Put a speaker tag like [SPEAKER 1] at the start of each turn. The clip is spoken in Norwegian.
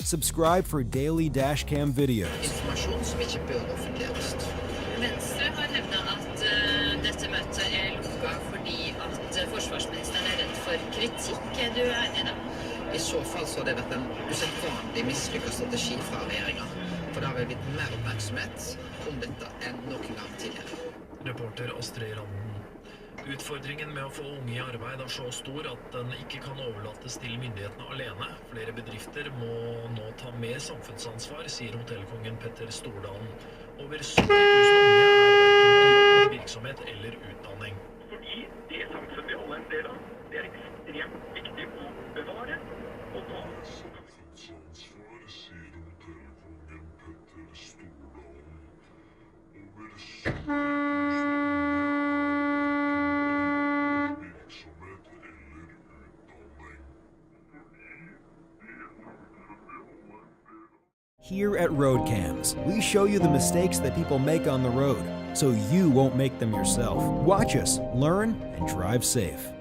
[SPEAKER 1] Subscribe for daily dashcam videos.
[SPEAKER 2] Informasjon som ikke bør offentliggjøres.
[SPEAKER 3] Venstre har hevdet at dette møtet lukket fordi at forsvarsministeren redd for kritikk. Du enig da?
[SPEAKER 2] I så fall så har det vært en usedvanlig mislykket strategi fra regjeringen. For det har blitt mer oppmerksomhet om dette enn noen gang tidligere.
[SPEAKER 4] Reporter Astrid Randen. Utfordringen med å få unge i arbeid er så stor at den ikke kan overlates til myndighetene alene. Flere bedrifter må nå ta mer samfunnsansvar, sier hotellkongen Petter Stordalen. Over 70 000 unge er hverken i virksomhet eller utdanning.
[SPEAKER 5] Fordi det samfunnet vi alle er en del av, det er ekstremt viktig å bevare. Og nå...
[SPEAKER 6] Samfunnsansvar, sier hotellkongen Petter Stordalen. Over 70 000 virksomhet eller utdanning.
[SPEAKER 1] Here at Roadcams, we show you the mistakes that people make on the road, so you won't make them yourself. Watch us, learn, and drive safe.